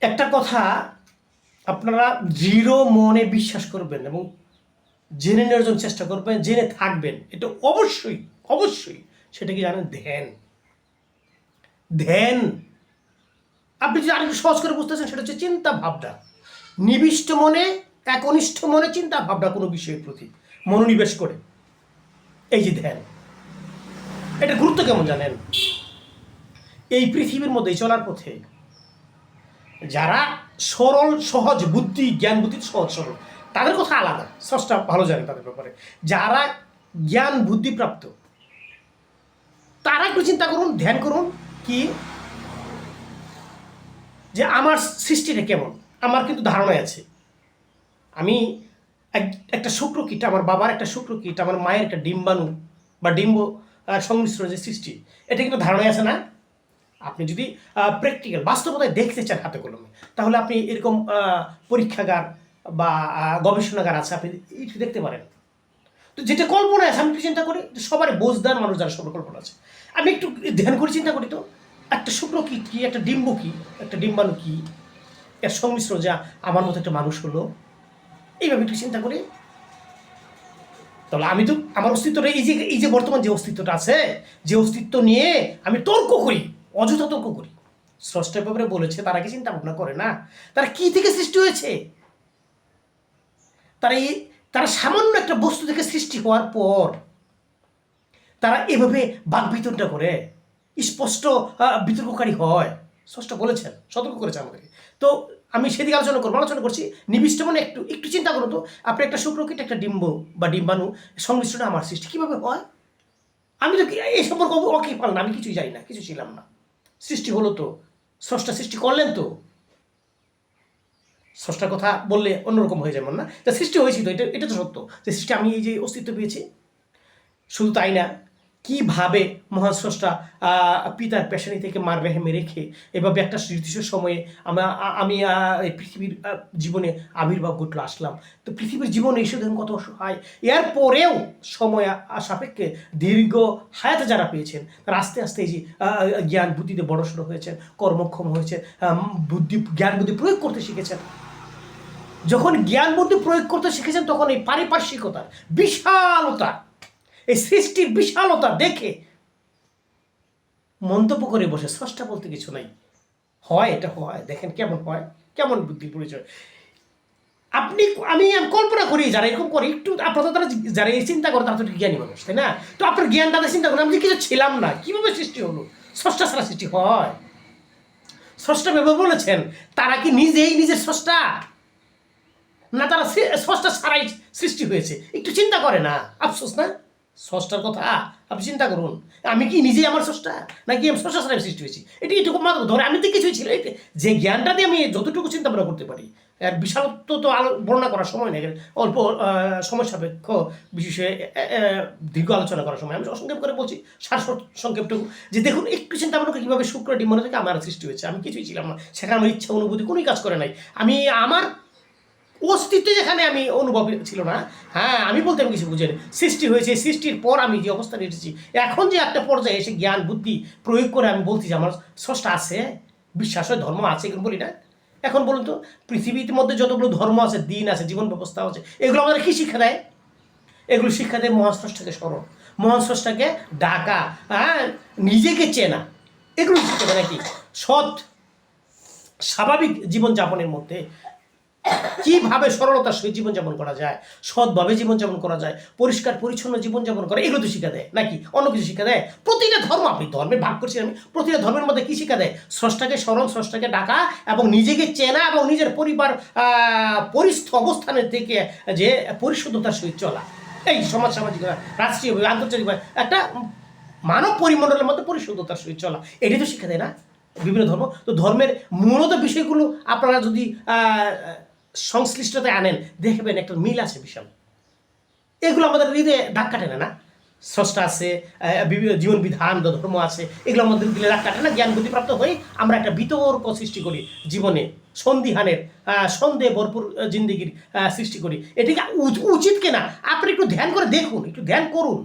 একটা কথা আপনারা দৃঢ় মনে বিশ্বাস করবেন এবং জেনে নেওয়ার জন্য চেষ্টা করবেন, জেনে থাকবেন। এটা অবশ্যই অবশ্যই সেটা কি জানেন? ধ্যান। ধ্যান আপনি যদি আরেকটু সহজ করে বুঝতেছেন, সেটা হচ্ছে চিন্তা ভাবনা। নিবিষ্ট মনে, একনিষ্ঠ মনে চিন্তা ভাবনা কোনো বিষয়ের প্রতি মনোনিবেশ করে, এই যে ধ্যান, এটা গুরুত্ব কেমন জানেন? এই পৃথিবীর মধ্যে চলার পথে যারা সরল সহজ বুদ্ধি, জ্ঞান বুদ্ধি সহজ সরল, তাদের কথা আলাদা, স্রষ্টা ভালো জানে তাদের ব্যাপারে। যারা জ্ঞান বুদ্ধিপ্রাপ্ত, তারা একটু চিন্তা করুন, ধ্যান করুন, কি যে আমার সৃষ্টিটা কেমন। আমার কিন্তু ধারণায় আছে, আমি একটা শুক্রকীট, আমার বাবার একটা শুক্রকীট, আমার মায়ের একটা ডিম্বাণু বা ডিম্ব সংমিশ্রণ যে সৃষ্টি, এটা কিন্তু ধারণায় আছে না? আপনি যদি প্র্যাকটিক্যাল বাস্তবতায় দেখতে চান হাতে কলমে, তাহলে আপনি এরকম পরীক্ষাগার বা গবেষণাগার আছে, আপনি একটু দেখতে পারেন। তো যেটা কল্পনা আছে, আমি একটু চিন্তা করি, সবার বোঝদার মানুষ যারা সবার কল্পনা আছে, আমি একটু ধ্যান করে চিন্তা করি, তো একটা শুক্রকীট কি, একটা ডিম্ব কি, একটা ডিম্বাণু কি, এর সংমিশ্রণ যা আমার মতো একটা মানুষ হলো, এইভাবে একটু চিন্তা করি। তাহলে আমি তো আমার অস্তিত্বটা এই যে বর্তমান যে অস্তিত্বটা আছে, যে অস্তিত্ব নিয়ে আমি তর্ক করি, অযথা তর্ক করি। স্রষ্টার ব্যাপারে বলেছে, তারা কি চিন্তা ভাবনা করে না? তারা কি থেকে সৃষ্টি হয়েছে? তারা সামান্য একটা বস্তু থেকে সৃষ্টি হওয়ার পর তারা এভাবে বাকবিতণ্ডা করে, স্পষ্ট বিতর্ককারী হয়। স্রষ্টা বলেছেন, সতর্ক করেছে আমাদেরকে। তো আমি সেদিকে আলোচনা করছি। নিবিষ্ট মনে একটু একটু চিন্তা করো তো, আপনি একটা শুক্রকীট, একটা ডিম্ব বা ডিম্বাণু সংমিশ্রণে আমার সৃষ্টি কীভাবে হয়? আমি তো এই সম্পর্কে ওয়াকিফাল না, আমি কিছুই জানি না, কিছু ছিলাম না। সৃষ্টি হলো তো, স্রষ্টা সৃষ্টি করলেন তো। স্রষ্টার কথা বললে অন্যরকম হয়ে যেমন না, তা সৃষ্টি হয়েছি তো, এটা তো সত্য যে সৃষ্টি, আমি এই যে অস্তিত্ব পেয়েছি। শুধু তাই না, কীভাবে মহান স্রষ্টা পিতার পেশানি থেকে মার রেহেমে রেখে এভাবে একটা নির্দিষ্ট সময়ে আমি এই পৃথিবীর জীবনে আবির্ভাব ঘটলো, আসলাম। তো পৃথিবীর জীবনে এসে দেখুন কত অসহায়। এরপরেও সময় সাপেক্ষে দীর্ঘ হায়াতে যারা পেয়েছেন, তারা আস্তে আস্তে এই যে জ্ঞান বুদ্ধিতে বড়সড় হয়েছেন, কর্মক্ষম হয়েছে, জ্ঞান বুদ্ধি প্রয়োগ করতে শিখেছেন। যখন জ্ঞান বুদ্ধি প্রয়োগ করতে শিখেছেন, তখন এই পারিপার্শ্বিকতার বিশালতা, এই সৃষ্টির বিশালতা দেখে মন্তব্য করে বসে, স্রষ্টা বলতে কিছু নাই, হয় এটা হয়, দেখেন কেমন হয়, কেমন বুদ্ধি পরিচয়। আমি কল্পনা করি, যারা এরকম করে একটু আপনাদের তারা যারা এই চিন্তা করে, তারা তো জ্ঞানী মানুষ, তাই না? তো আপনার জ্ঞান তাদের চিন্তা করেন, আমি যে কিছু ছিলাম না, কিভাবে সৃষ্টি হলো? স্রষ্টা ছাড়া সৃষ্টি হয়? স্রষ্টা ভেবে বলেছেন, তারা কি নিজেই নিজের স্রষ্টা, না তারা স্রষ্টা ছাড়াই সৃষ্টি হয়েছে? একটু চিন্তা করে না, আফসোস না? স্রষ্টার কথা আপনি চিন্তা করুন, আমি কি নিজেই আমার স্রষ্টা, নাকি আমি স্রষ্টা ছাড়াই সৃষ্টি হয়েছি? এটি এটুকু মাত্র ধরে, আমি তো কিছুই ছিল। যে জ্ঞানটা দিয়ে আমি যতটুকু চিন্তা ভাবনা করতে পারি, এর বিশালত্ব তো বর্ণনা করার সময় নেই, অল্প সময় সাপেক্ষ বিশেষে দীর্ঘ আলোচনা করার সময়। আমি সংক্ষেপ করে বলছি, সংক্ষেপটুকু, যে দেখুন একটু চিন্তা ভাবনা কীভাবে শুক্র ডিম্বাণু থেকে আমার সৃষ্টি হয়েছে। আমি কিছুই ছিলাম না, সেখানে আমার ইচ্ছা অনুভূতি কোনোই কাজ করে নাই। আমার অস্তিত্ব যেখানে আমি অনুভব ছিল না, হ্যাঁ আমি বলতে আমি কিছু বুঝিনি। সৃষ্টি হয়েছে, সৃষ্টির পর আমি যে অবস্থানে এসেছি, এখন যে একটা পর্যায়ে এসে জ্ঞান বুদ্ধি প্রয়োগ করে আমি বলছি যে আমার স্রষ্টা আছে, বিশ্বাস হয়, ধর্ম আছে, এগুলো বলি না। এখন বলুন তো, পৃথিবীর মধ্যে যতগুলো ধর্ম আছে, দিন আছে, জীবন ব্যবস্থা আছে, এগুলো আমাদের কী শিক্ষা দেয়? এগুলো শিক্ষা দেয় মহান স্রষ্টাকে স্মরণ, মহান স্রষ্টাকে ডাকা, হ্যাঁ, নিজেকে চেনা, এগুলো শিক্ষা দেয় নাকি? সৎ স্বাভাবিক জীবনযাপনের মধ্যে কিভাবে সরলতার সহিত জীবনযাপন করা যায়, সৎভাবে জীবনযাপন করা যায়, পরিষ্কার পরিচ্ছন্ন জীবনযাপন করা, এগুলো তো শিক্ষা দেয় নাকি অন্য কিছু শিক্ষা দেয়? প্রতিটা ধর্ম, আপনি ধর্মে ভাগ করছি আমি, প্রতিটা ধর্মের মধ্যে কী শিক্ষা দেয়? স্রষ্টাকে স্মরণ, স্রষ্টাকে ডাকা এবং নিজেকে চেনা এবং নিজের পরিবার পরিস্থ অবস্থানের থেকে যে পরিশুদ্ধতার সহিত চলা, এই সমাজ সামাজিকতা, রাষ্ট্রীয়ভাবে, আন্তর্জাতিকভাবে একটা মানব পরিমণ্ডলের মধ্যে পরিশুদ্ধতার সহিত চলা, এটাই তো শিক্ষা দেয় না বিভিন্ন ধর্ম? তো ধর্মের মূলত বিষয়গুলো আপনারা যদি সংশ্লিষ্টতায় আনেন, দেখবেন একটা মিল আছে বিশাল। এগুলো আমাদের হৃদয়ে দাগ কাটে না? স্রষ্টা আছে, বিভিন্ন জীবন বিধান ধর্ম আছে, এগুলো আমাদের দিলে দাগ কাটে না? জ্ঞান বুদ্ধিপ্রাপ্ত হয়ে আমরা একটা বিতর্ক সৃষ্টি করি জীবনে, সন্দিহানের সন্দেহে ভরপুর জিন্দিগির সৃষ্টি করি। এটিকে উচিত কিনা আপনি একটু ধ্যান করে দেখুন, একটু ধ্যান করুন।